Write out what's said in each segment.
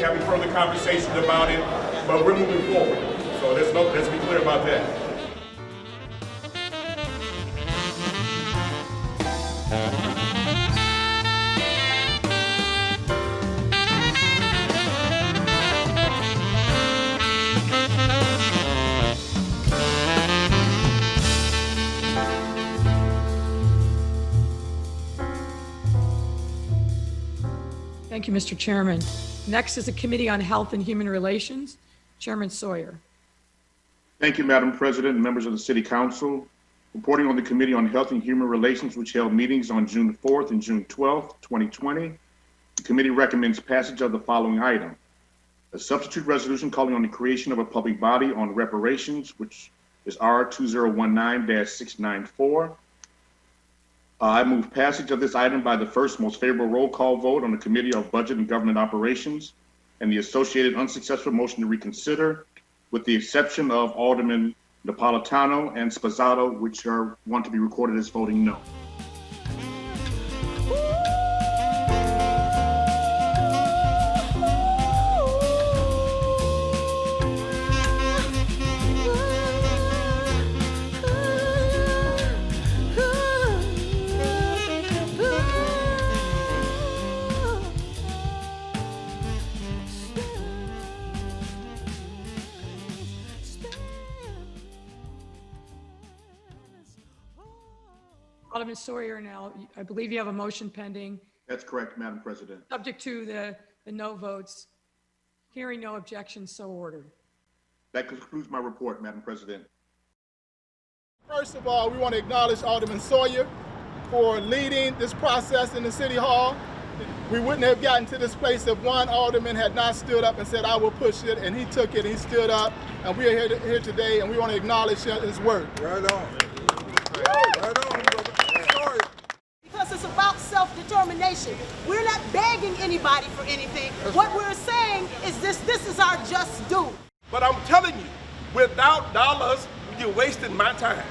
having further conversations about it, but we're moving forward. So let's be clear about that. Thank you, Mr. Chairman. Next is the Committee on Health and Human Relations. Chairman Sawyer. Thank you, Madam President and members of the City Council. Reporting on the Committee on Health and Human Relations, which held meetings on June 4th and June 12th, 2020. The committee recommends passage of the following item. A substitute resolution calling on the creation of a public body on reparations, which is R2019-694. I move passage of this item by the first most favorable roll call vote on the Committee of Budget and Government Operations and the associated unsuccessful motion to reconsider, with the exception of Alderman Napolitano and Spazzato, which want to be recorded as voting no. Alderman Sawyer, now, I believe you have a motion pending. That's correct, Madam President. Subject to the no votes. Hearing no objections, so ordered. That concludes my report, Madam President. First of all, we want to acknowledge Alderman Sawyer for leading this process in the City Hall. We wouldn't have gotten to this place if one alderman had not stood up and said, I will push it, and he took it, he stood up, and we are here today, and we want to acknowledge his work. Right on. Right on. Because it's about self-determination. We're not begging anybody for anything. What we're saying is this is our just due. But I'm telling you, without dollars, you're wasting my time.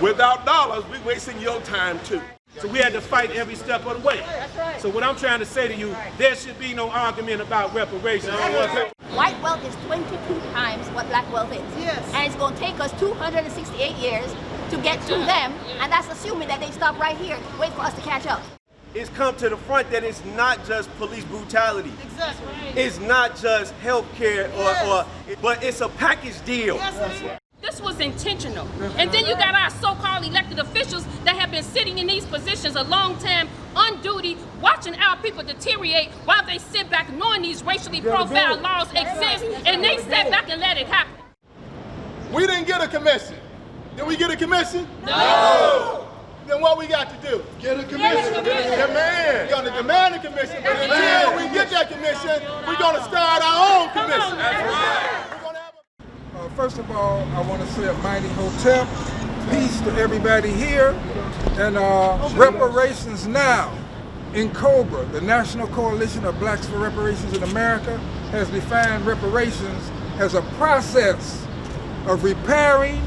Without dollars, we're wasting your time too. So we had to fight every step of the way. So what I'm trying to say to you, there should be no argument about reparations. White wealth is 22 times what black wealth is. Yes. And it's going to take us 268 years to get to them, and that's assuming that they stop right here, wait for us to catch up. It's come to the front that it's not just police brutality. Exactly. It's not just health care, but it's a package deal. Yes, it is. This was intentional. And then you got our so-called elected officials that have been sitting in these positions a long time on duty, watching our people deteriorate while they sit back knowing these racially profiled laws exist, and they sit back and let it happen. We didn't get a commission. Did we get a commission? No. Then what we got to do? Get a commission. Demand. We're going to demand a commission, but until we get that commission, we're going to start our own commission. That's right. First of all, I want to say a mighty hotep, peace to everybody here, and reparations now. NCOBRA, the National Coalition of Blacks for Reparations in America, has defined reparations as a process of repairing,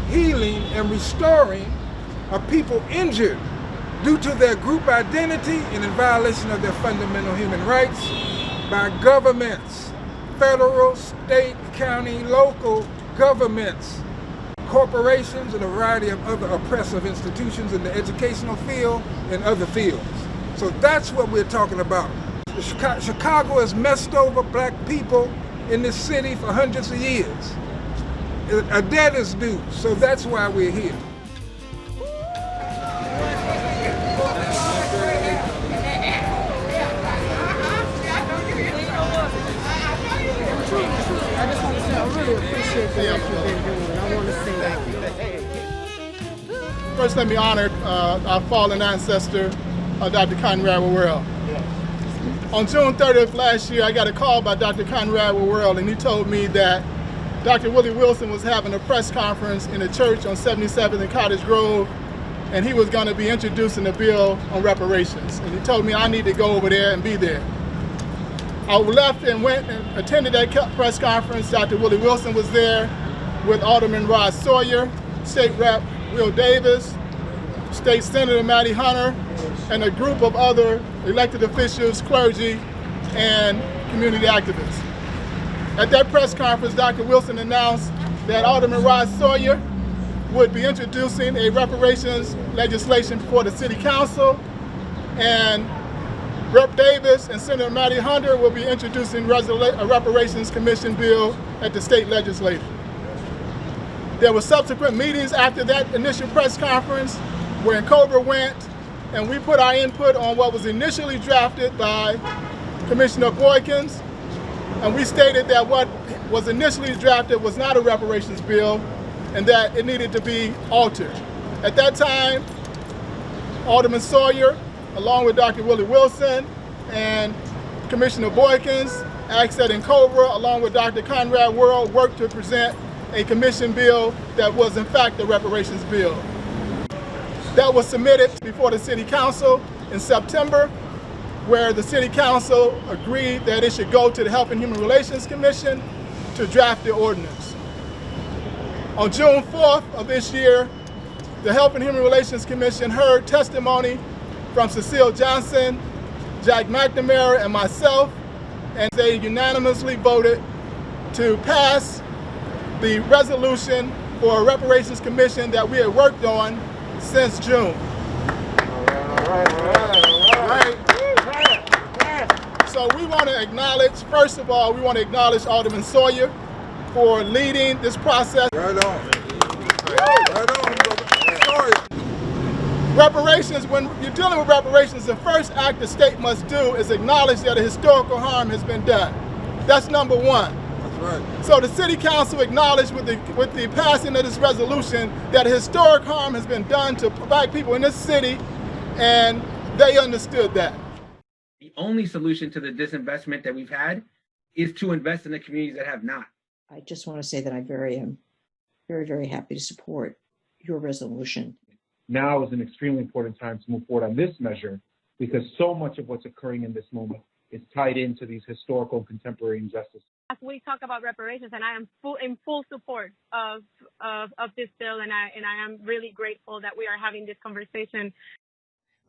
healing, and restoring a people injured due to their group identity and in violation of their fundamental human rights by governments, federal, state, county, local governments, corporations, and a variety of other oppressive institutions in the educational field and other fields. So that's what we're talking about. Chicago has messed over black people in this city for hundreds of years. A debt is due, so that's why we're here. First, let me honor our fallen ancestor, Dr. Conrad Worrell. On June 30th last year, I got a call by Dr. Conrad Worrell, and he told me that Dr. Willie Wilson was having a press conference in a church on 77th and Cottage Grove, and he was going to be introducing a bill on reparations. And he told me I need to go over there and be there. I left and went and attended that press conference. Dr. Willie Wilson was there with Alderman Rod Sawyer, State Rep Will Davis, State Senator Matty Hunter, and a group of other elected officials, clergy, and community activists. At that press conference, Dr. Wilson announced that Alderman Rod Sawyer would be introducing a reparations legislation before the City Council, and Rep. Davis and Senator Matty Hunter will be introducing a reparations commission bill at the state legislature. There were subsequent meetings after that initial press conference where NCOBRA went and we put our input on what was initially drafted by Commissioner Boykins, and we stated that what was initially drafted was not a reparations bill and that it needed to be altered. At that time, Alderman Sawyer, along with Dr. Willie Wilson and Commissioner Boykins, asked that NCOBRA, along with Dr. Conrad Worrell, work to present a commission bill that was in fact a reparations bill. That was submitted before the City Council in September, where the City Council agreed that it should go to the Health and Human Relations Commission to draft the ordinance. On June 4th of this year, the Health and Human Relations Commission heard testimony from Cecile Johnson, Jack McNamara, and myself, and they unanimously voted to pass the resolution for a reparations commission that we had worked on since June. So we want to acknowledge, first of all, we want to acknowledge Alderman Sawyer for leading this process. Right on. Right on, brother. Reparations, when you're dealing with reparations, the first act the state must do is acknowledge that a historical harm has been done. That's number one. That's right. So the City Council acknowledged with the passing of this resolution that a historic harm has been done to Black people in this city, and they understood that. The only solution to the disinvestment that we've had is to invest in the communities that have not. I just want to say that I am very, very happy to support your resolution. Now is an extremely important time to move forward on this measure because so much of what's occurring in this moment is tied into these historical and contemporary injustices. As we talk about reparations, and I am in full support of this bill, and I am really grateful that we are having this conversation.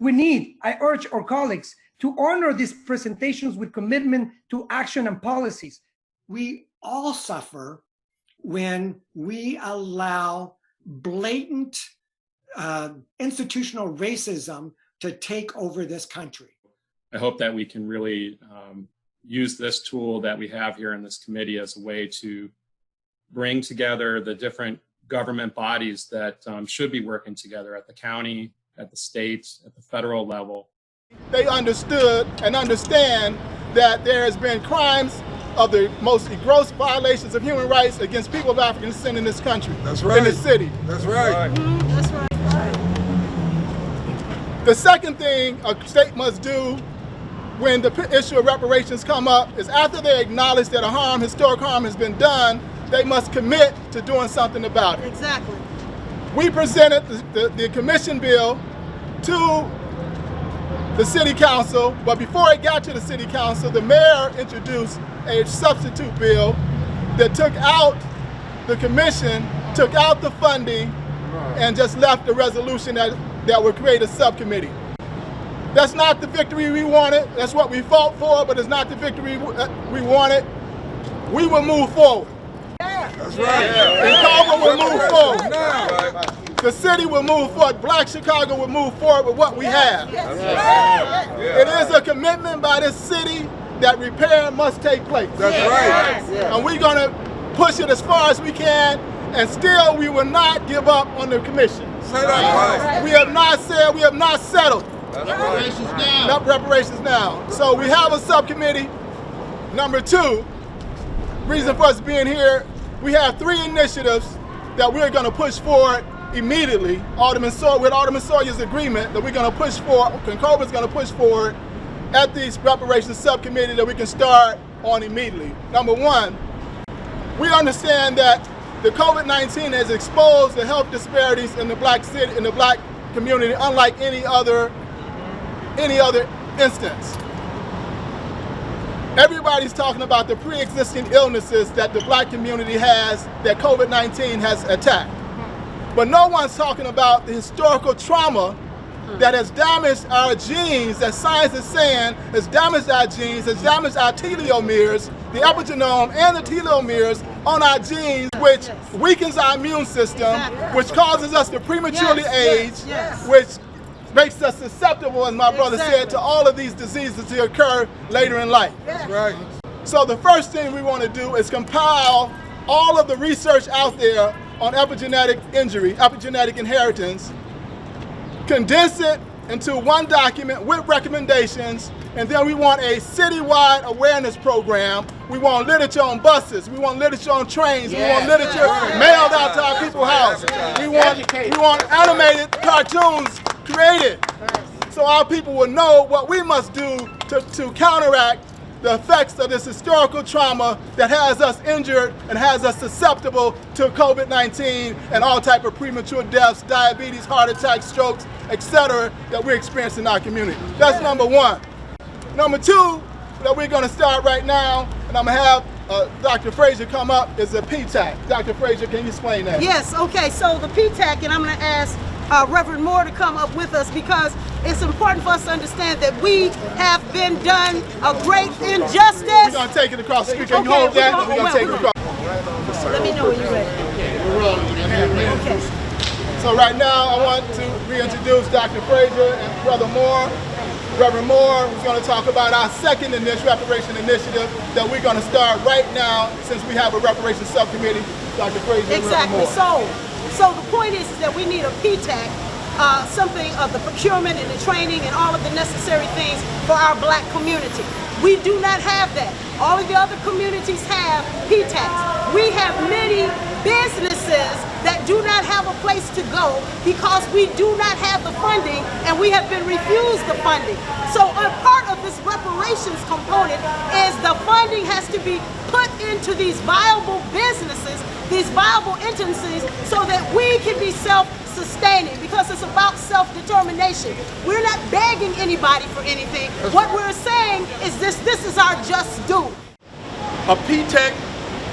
I urge our colleagues to honor these presentations with commitment to action and policies. We all suffer when we allow blatant institutional racism to take over this country. I hope that we can really use this tool that we have here in this committee as a way to bring together the different government bodies that should be working together at the county, at the state, at the federal level. They understood and understand that there has been crimes of the most gross violations of human rights against people of African descent in this country. That's right. In this city. That's right. That's right. The second thing a state must do when the issue of reparations come up is after they acknowledge that a historic harm has been done, they must commit to doing something about it. Exactly. We presented the commission bill to the City Council, but before it got to the City Council, the mayor introduced a substitute bill that took out the commission, took out the funding, and just left the resolution that would create a subcommittee. That's not the victory we wanted. That's what we fought for, but it's not the victory we wanted. We will move forward. That's right. NCOBRA will move forward. The city will move forward. Black Chicago will move forward with what we have. It is a commitment by this city that repair must take place. That's right. And we're going to push it as far as we can, and still we will not give up on the commission. We have not said, we have not settled. Reparations now. Not reparations now. So we have a subcommittee. Number two, reason for us being here, we have 3 initiatives that we're going to push forward immediately. With Alderman Sawyer's agreement that we're going to push forward, NCOBRA is going to push forward at the reparations subcommittee that we can start on immediately. Number one, we understand that the COVID-19 has exposed the health disparities in the Black city, in the Black community, unlike any other instance. Everybody's talking about the pre-existing illnesses that the Black community has that COVID-19 has attacked. But no one's talking about the historical trauma that has damaged our genes, that science is saying has damaged our genes, has damaged our telomeres, the epigenome and the telomeres on our genes, which weakens our immune system, which causes us to prematurely age, which makes us susceptible, as my brother said, to all of these diseases to occur later in life. That's right. So the first thing we want to do is compile all of the research out there on epigenetic injury, epigenetic inheritance, condense it into one document with recommendations, and then we want a citywide awareness program. We want literature on buses, we want literature on trains, we want literature mailed out to our people's houses. We want animated cartoons created so our people will know what we must do to counteract the effects of this historical trauma that has us injured and has us susceptible to COVID-19 and all type of premature deaths, diabetes, heart attacks, strokes, etc. that we're experiencing in our community. That's number one. Number two that we're going to start right now, and I'm going to have Dr. Frazier come up, is the PTAC. Dr. Frazier, can you explain that? Yes, okay, so the PTAC, and I'm going to ask Reverend Moore to come up with us because it's important for us to understand that we have been done a great injustice. We're going to take it across the street. Can you hold that? We're going to take it across. Let me know when you're ready. We're rolling. Okay. So right now I want to reintroduce Dr. Frazier and Brother Moore. Reverend Moore, who's going to talk about our second reparation initiative that we're going to start right now since we have a reparations subcommittee. Dr. Frazier, exactly. Reverend Moore. So the point is that we need a PTAC, something of the procurement and the training and all of the necessary things for our black community. We do not have that. All of the other communities have PTACs. We have many businesses that do not have a place to go because we do not have the funding and we have been refused the funding. So a part of this reparations component is the funding has to be put into these viable businesses, these viable entities, so that we can be self-sustaining, because it's about self-determination. We're not begging anybody for anything. What we're saying is this is our just due. A PTAC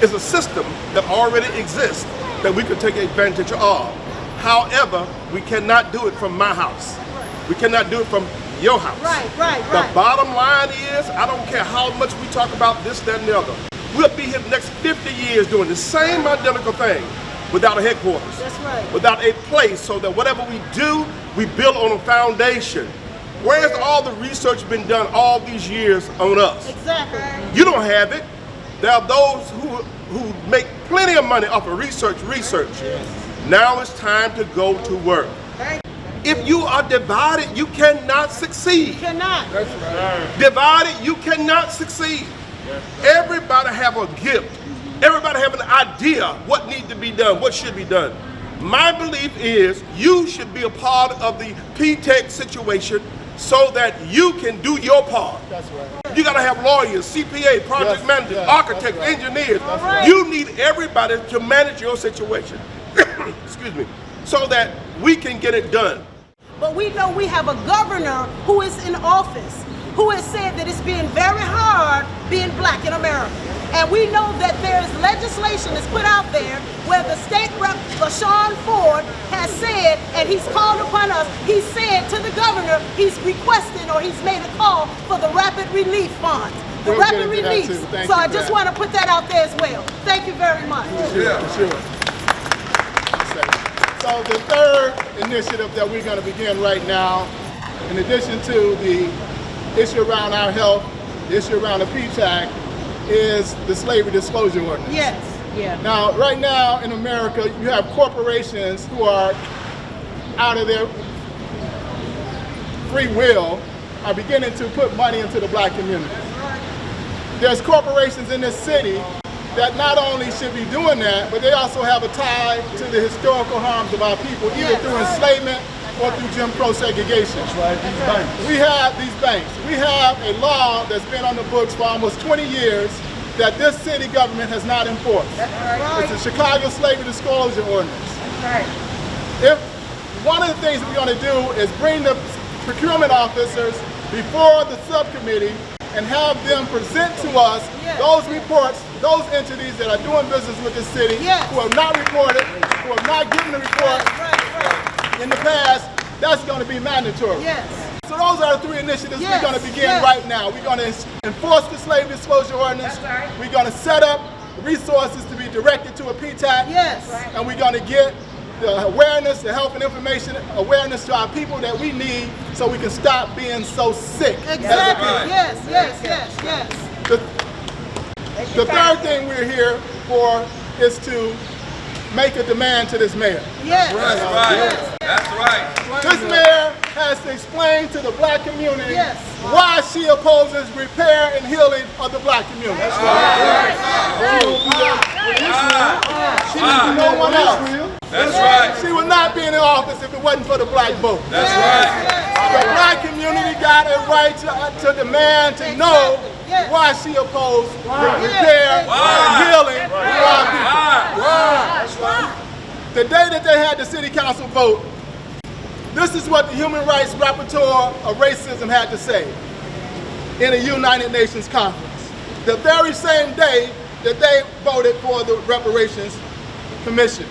is a system that already exists that we could take advantage of. However, we cannot do it from my house. We cannot do it from your house. Right. The bottom line is, I don't care how much we talk about this, that, and the other. We'll be here the next 50 years doing the same identical thing without a headquarters. That's right. Without a place, so that whatever we do, we build on a foundation. Where's all the research been done all these years on us? Exactly. You don't have it. There are those who make plenty of money off of research. Now it's time to go to work. If you are divided, you cannot succeed. You cannot. That's right. Divided, you cannot succeed. Everybody have a gift. Everybody have an idea what needs to be done, what should be done. My belief is you should be a part of the PTAC situation so that you can do your part. That's right. You got to have lawyers, CPA, project managers, architects, engineers. You need everybody to manage your situation. Excuse me. So that we can get it done. But we know we have a governor who is in office, who has said that it's being very hard being black in America. And we know that there's legislation that's put out there where the state rep, LaShawn Ford, has said, and he's called upon us, he's said to the governor, he's requested or he's made a call for the rapid relief funds. The rapid relief. So I just want to put that out there as well. Thank you very much. Sure. So the third initiative that we're going to begin right now, in addition to the issue around our health, the issue around the PTAC, is the slavery disclosure ordinance. Yes. Yeah. Now, right now in America, you have corporations who are out of their free will are beginning to put money into the black community. There's corporations in this city that not only should be doing that, but they also have a tie to the historical harms of our people, either through enslavement or through Jim Crow segregation. That's right, these banks. We have these banks. We have a law that's been on the books for almost 20 years that this city government has not enforced. That's right. It's the Chicago Slavery Disclosure Ordinance. Right. If one of the things we're going to do is bring the procurement officers before the subcommittee and have them present to us those reports, those entities that are doing business with the city, who have not reported, who have not given a report in the past, that's going to be mandatory. Yes. So those are the three initiatives Yes. we're going to begin Yes. right now. We're going to enforce the slave disclosure ordinance. We're going to set up resources to be directed to a PTAC. Yes. And we're going to get the awareness, the health and information awareness to our people that we need so we can stop being so sick. Exactly. Yes, yes, yes, yes. The third thing we're here for is to make a demand to this mayor. Yes. That's right. That's right. This mayor has to explain to the black community Yes. why she opposes repair and healing of the black community. That's no one else. That's right. She would not be in the office if it wasn't for the black vote. That's right. The black community got a right to demand to know why she opposed repair and healing for our people. The day that they had the city council vote, this is what the Human Rights Rapporteur of Racism had to say in a United Nations conference. The very same day that they voted for the Reparations Commission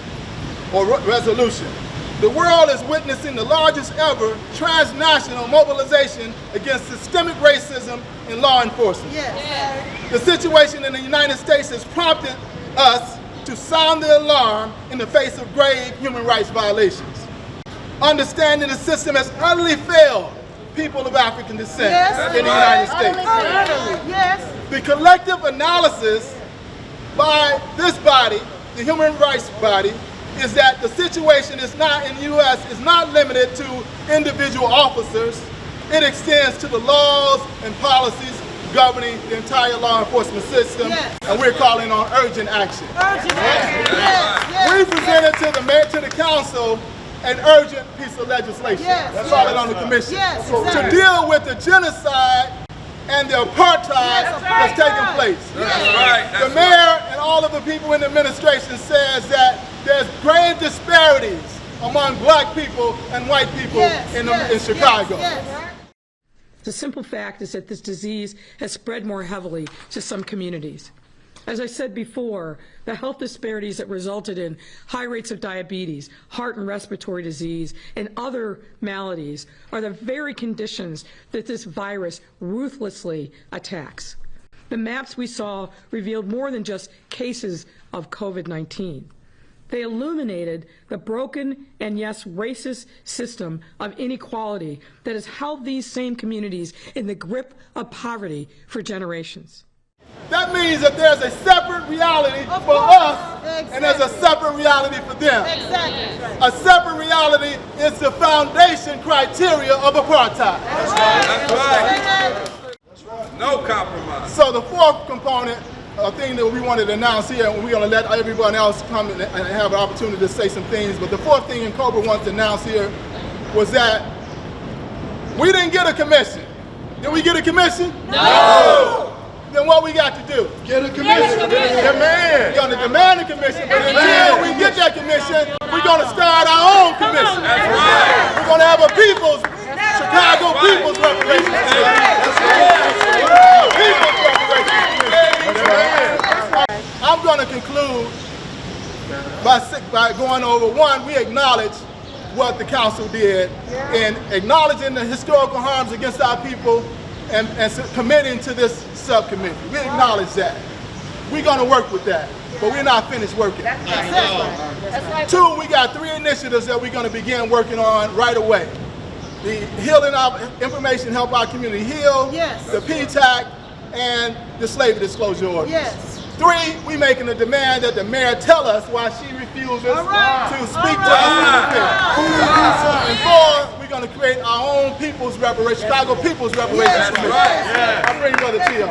or resolution. The world is witnessing the largest ever transnational mobilization against systemic racism in law enforcement. Yes. The situation in the United States has prompted us to sound the alarm in the face of grave human rights violations. Understanding the system has utterly failed people of African descent in the United States. Yes. The collective analysis by this body, the human rights body, is that the situation is not in the U.S. is not limited to individual officers. It extends to the laws and policies governing the entire law enforcement system, and we're calling on urgent action. Urgent action. Yes. We presented to the mayor, to the council, an urgent piece of legislation. That's all on the commission to deal with the genocide and the apartheid that's taking place. The mayor and all of the people in the administration says that there's grave disparities among black people and white people in Chicago. The simple fact is that this disease has spread more heavily to some communities. As I said before, the health disparities that resulted in high rates of diabetes, heart and respiratory disease, and other maladies are the very conditions that this virus ruthlessly attacks. The maps we saw revealed more than just cases of COVID-19. They illuminated the broken and, yes, racist system of inequality that has held these same communities in the grip of poverty for generations. That means that there's a separate reality for us, and there's a separate reality for them. A separate reality is the foundation criteria of apartheid. That's right. No compromise. So the fourth component, a thing that we wanted to announce here, and we're going to let everyone else come and have an opportunity to say some things, but the fourth thing NCOBRA wants to announce here was that we didn't get a commission. Did we get a commission? No! Then what we got to do? Get a commission. Demand. We're going to demand a commission, but until we get that commission, we're going to start our own commission. That's right. We're going to have a Chicago People's Reparations Commission. I'm going to conclude by going over one, we acknowledge what the council did in acknowledging the historical harms against our people and committing to this subcommittee. We acknowledge that. We're going to work with that, but we're not finished working. That's right. Two, we got three initiatives that we're going to begin working on right away. The healing information help our community heal, the PTAC, and the slavery disclosure ordinance. Three, we making a demand that the mayor tell us why she refuses to speak to us. And four, we're going to create our own People's Reparations, Chicago People's Reparations Commission. I bring Brother Tio.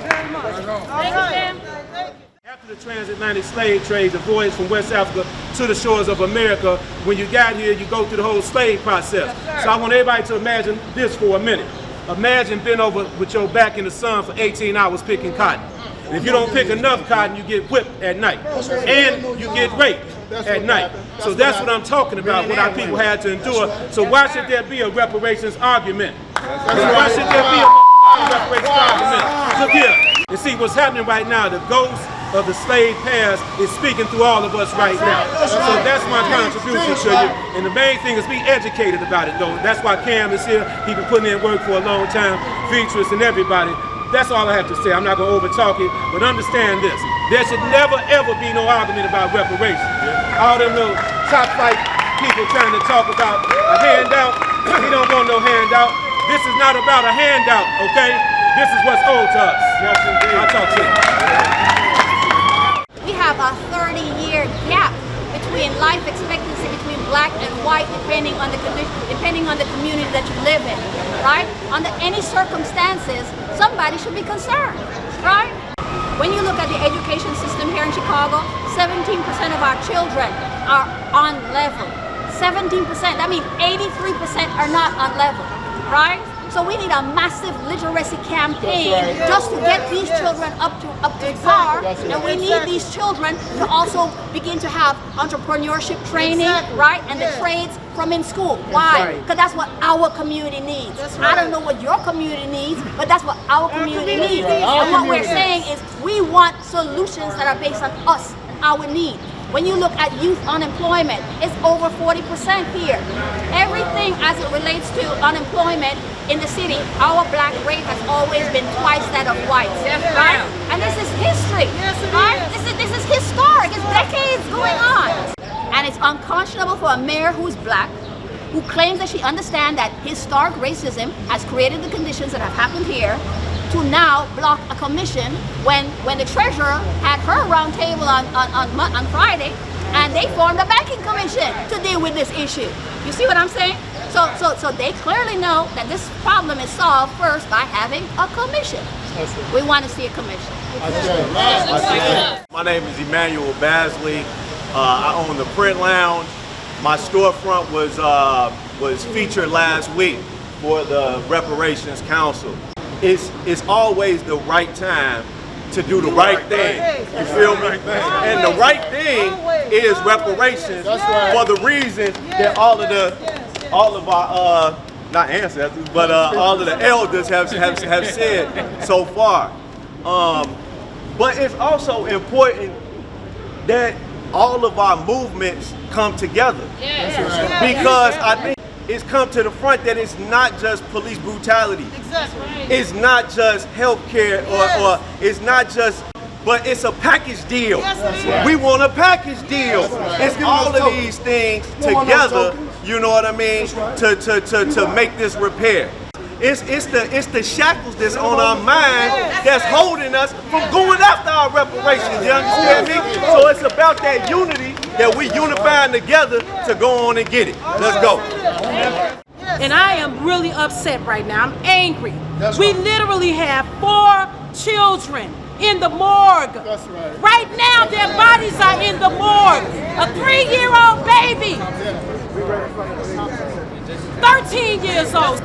After the transatlantic slave trade, the voyage from West Africa to the shores of America, when you got here, you go through the whole slave process. So I want everybody to imagine this for a minute. Imagine being over with your back in the sun for 18 hours picking cotton. And if you don't pick enough cotton, you get whipped at night. And you get raped at night. So that's what I'm talking about, what our people had to endure. So why should there be a reparations argument? Why should there be a reparations argument? Look here. You see what's happening right now, the ghosts of the slave past is speaking through all of us right now. So that's my contribution to you. And the main thing is be educated about it, though. That's why Cam is here. He's been putting in work for a long time. Beatrice and everybody. That's all I have to say. I'm not going to overtalk it, but understand this. There should never, ever be no argument about reparations. All them little top flight people trying to talk about a handout, we don't want no handout. This is not about a handout, okay? This is what's owed to us. Yes, indeed. I'll talk to you. We have a 30-year gap between life expectancy between black and white, depending on the condition, depending on the community that you live in, right? Under any circumstances, somebody should be concerned, right? When you look at the education system here in Chicago, 17% of our children are on level. 17%, that means 83% are not on level, right? So we need a massive literacy campaign just to get these children up to par. And we need these children to also begin to have entrepreneurship training, right? And the trades from in school. Why? Because that's what our community needs. I don't know what your community needs, but that's what our community needs. And what we're saying is we want solutions that are based on us and our needs. When you look at youth unemployment, it's over 40% here. Everything as it relates to unemployment in the city, our black rate has always been twice that of whites, right? And this is history, right? This is historic. It's decades going on. And it's unconscionable for a mayor who's black, who claims that she understands that historic racism has created the conditions that have happened here, to now block a commission when the treasurer had her round table on Friday, and they formed a banking commission to deal with this issue. You see what I'm saying? So they clearly know that this problem is solved first by having a commission. We want to see a commission. My name is Emmanuel Basley. I own the Print Lounge. My storefront was featured last week for the Reparations Council. It's always the right time to do the right thing. You feel me? And the right thing is reparations for the reason that all of our not ancestors, but all of the elders have said so far. But it's also important that all of our movements come together, because I think it's come to the front that it's not just police brutality. Exactly. It's not just healthcare or it's not just, but it's a package deal. Yes, we want a package deal. It's all of these things together, you know what I mean, to make this repair. It's the shackles that's on our mind that's holding us from going after our reparations, you understand me? So it's about that unity that we unifying together to go on and get it. Let's go. And I am really upset right now. I'm angry. We literally have 4 children in the morgue. That's right. Right now, their bodies are in the morgue. A 3-year-old baby, 13 years old,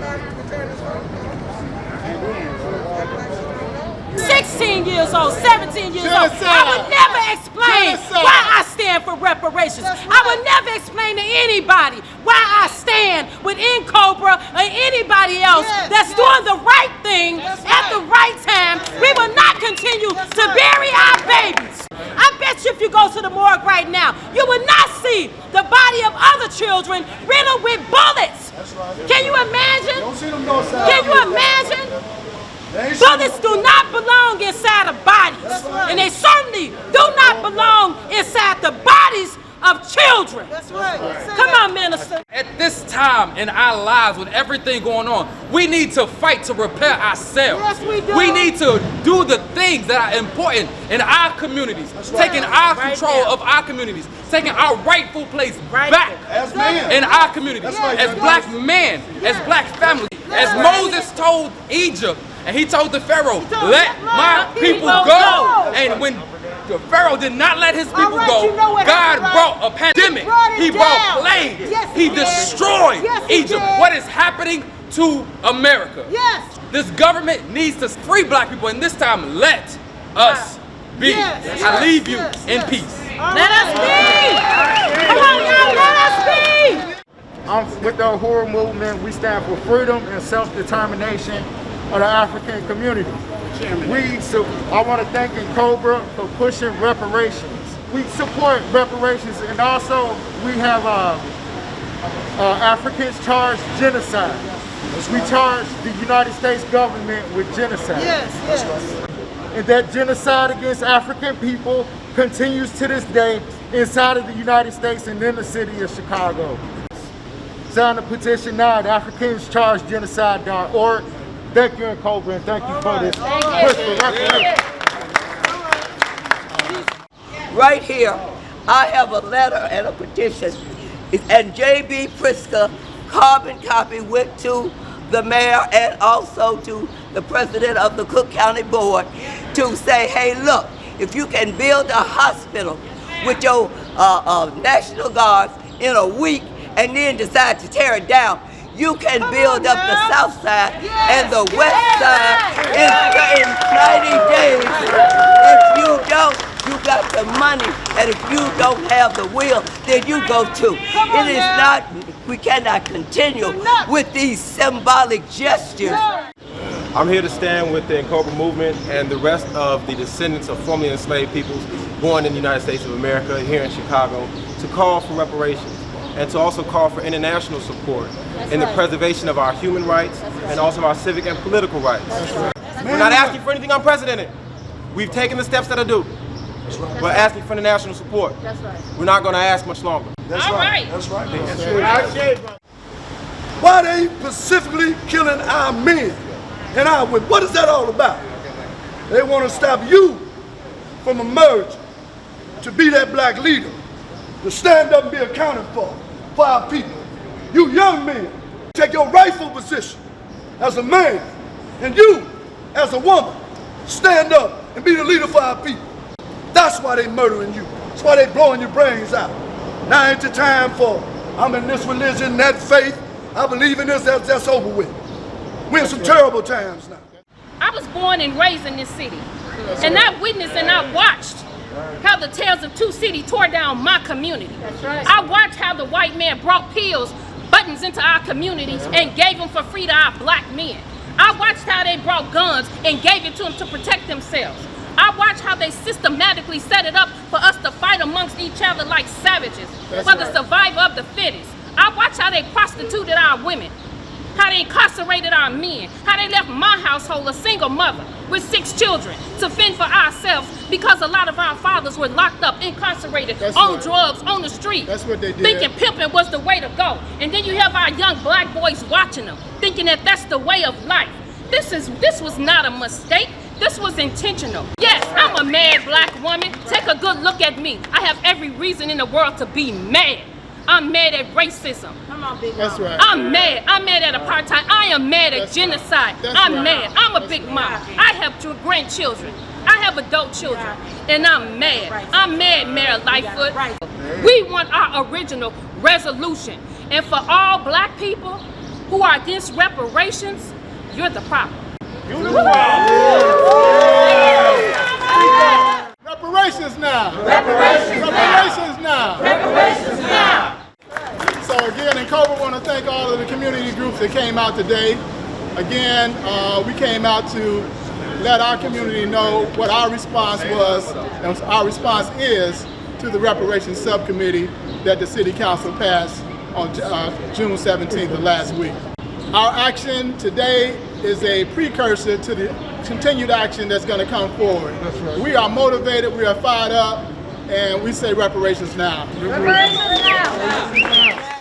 16 years old, 17 years old. I would never explain why I stand for reparations. I would never explain to anybody why I stand with NCOBRA or anybody else that's doing the right thing at the right time. We will not continue to bury our babies. I bet you if you go to the morgue right now, you will not see the body of other children riddled with bullets. Can you imagine? Can you imagine? Bullets do not belong inside of bodies, and they certainly do not belong inside the bodies of children. That's right. Come on, minister. At this time in our lives, with everything going on, we need to fight to repair ourselves. Yes, we do. We need to do the things that are important in our communities, taking our control of our communities, taking our rightful place back in our communities, as black men, as black families, as Moses told Egypt, and he told the Pharaoh, let my people go. And when the Pharaoh did not let his people go, God brought a pandemic. He brought plagues. He destroyed Egypt. What is happening to America? This government needs to free black people, and this time let us be. I leave you in peace. Let us be. Come on, y'all, let us be. I'm with the Uhuru movement. We stand for freedom and self-determination of the African community. I want to thank NCOBRA for pushing reparations. We support reparations, and also we have Africans charged genocide. We charge the United States government with genocide. Yes. And that genocide against African people continues to this day inside of the United States and in the city of Chicago. Sign the petition now at AfricansChargedGenocide.org. Thank you, NCOBRA, and thank you for this push for reparations. Right here, I have a letter and a petition, and J.B. Pritzker carbon copy went to the mayor and also to the president of the Cook County Board to say, hey, look, if you can build a hospital with your National Guards in a week and then decide to tear it down, you can build up the south side and the west side in 90 days. If you don't, you got the money, and if you don't have the will, then you go too. It is not, we cannot continue with these symbolic gestures. I'm here to stand with the NCOBRA movement and the rest of the descendants of formerly enslaved peoples born in the United States of America here in Chicago to call for reparations and to also call for international support in the preservation of our human rights and also our civic and political rights. We're not asking for anything unprecedented. We've taken the steps that are due. We're asking for international support. That's right. We're not going to ask much longer. That's right. That's right. Why they specifically killing our men and our women? What is that all about? They want to stop you from emerging to be that black leader, to stand up and be accounted for our people. You young men, take your rightful position as a man, and you, as a woman, stand up and be the leader for our people. That's why they murdering you. That's why they blowing your brains out. Now ain't the time for, I'm in this religion, that faith, I believe in this, that's over with. We're in some terrible times now. I was born and raised in this city, and I witnessed and I watched how the Tales of Two Cities tore down my community. That's right. I watched how the white man brought pills, buttons into our communities and gave them for free to our black men. I watched how they brought guns and gave it to them to protect themselves. I watched how they systematically set it up for us to fight amongst each other like savages for the survival of the fittest. I watched how they prostituted our women, how they incarcerated our men, how they left my household a single mother with 6 children to fend for ourselves because a lot of our fathers were locked up, incarcerated, on drugs, on the street. That's what they did. Thinking pimping was the way to go. And then you have our young black boys watching them, thinking that that's the way of life. This was not a mistake. This was intentional. Yes, I'm a mad black woman. Take a good look at me. I have every reason in the world to be mad. I'm mad at racism. Come on, big That's right. I'm mad. I'm mad at apartheid. I am mad at genocide. I'm mad. I'm a big mama. I have 2 grandchildren. I have adult children. And I'm mad. I'm mad, Mayor Lightfoot. We want our original resolution. And for all black people who are against reparations, you're the problem. Reparations now. Reparations now. Reparations now. So again, NCOBRA want to thank all of the community groups that came out today. Again, we came out to let our community know what our response was, and our response is to the reparations subcommittee that the City Council passed on June 17th of last week. Our action today is a precursor to the continued action that's going to come forward. That's right. We are motivated, we are fired up, and we say reparations now. Reparations now.